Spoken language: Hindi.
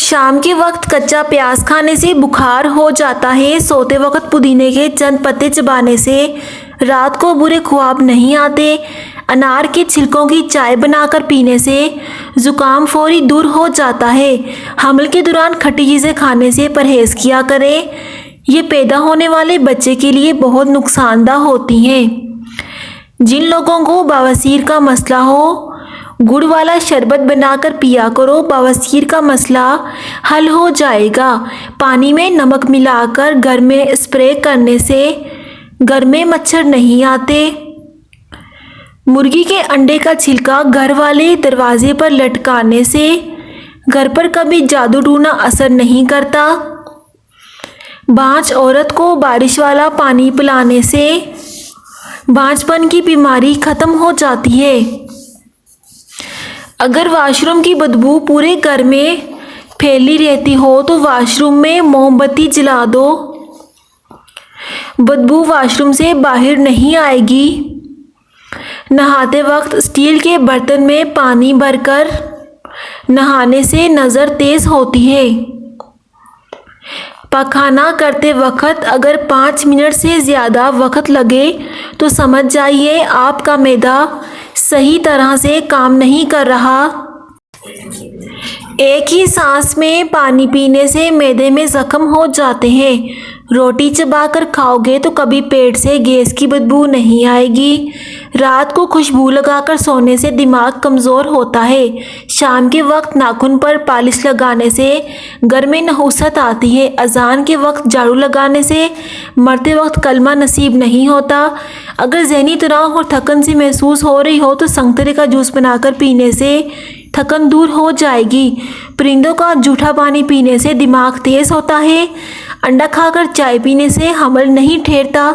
शाम के वक्त कच्चा प्याज खाने से बुखार हो जाता है। सोते वक्त पुदीने के चंद पत्ते चबाने से रात को बुरे ख्वाब नहीं आते। अनार के छिलकों की चाय बनाकर पीने से जुकाम फौरी दूर हो जाता है। हमल के दौरान खट्टी चीज़ें खाने से परहेज़ किया करें। ये पैदा होने वाले बच्चे के लिए बहुत नुकसानदा होती हैं। जिन लोगों को बवासीर का मसला हो, गुड़ वाला शरबत बनाकर पिया करो, बवासीर का मसला हल हो जाएगा। पानी में नमक मिलाकर घर में स्प्रे करने से घर में मच्छर नहीं आते। मुर्गी के अंडे का छिलका घर वाले दरवाजे पर लटकाने से घर पर कभी जादू टूना असर नहीं करता। बांझ औरत को बारिश वाला पानी पिलाने से बांझपन की बीमारी खत्म हो जाती है। अगर वॉशरूम की बदबू पूरे घर में फैली रहती हो तो वॉशरूम में मोमबत्ती जला दो। बदबू वॉशरूम से बाहर नहीं आएगी। नहाते वक्त स्टील के बर्तन में पानी भरकर नहाने से नज़र तेज होती है। पखाना करते वक्त अगर 5 मिनट से ज़्यादा वक्त लगे तो समझ जाइए आपका मैदा सही तरह से काम नहीं कर रहा। एक ही सांस में पानी पीने से मैदे में ज़ख्म हो जाते हैं। रोटी चबाकर खाओगे तो कभी पेट से गैस की बदबू नहीं आएगी। रात को खुशबू लगाकर सोने से दिमाग कमज़ोर होता है। शाम के वक्त नाखून पर पालिश लगाने से घर में नहुसत आती है। अजान के वक्त झाड़ू लगाने से मरते वक्त कलमा नसीब नहीं होता। अगर ज़हनी तनाव और थकन सी महसूस हो रही हो तो संतरे का जूस बनाकर पीने से थकन दूर हो जाएगी। परिंदों का जूठा पानी पीने से दिमाग तेज़ होता है। अंडा खाकर चाय पीने से हमल नहीं ठहरता।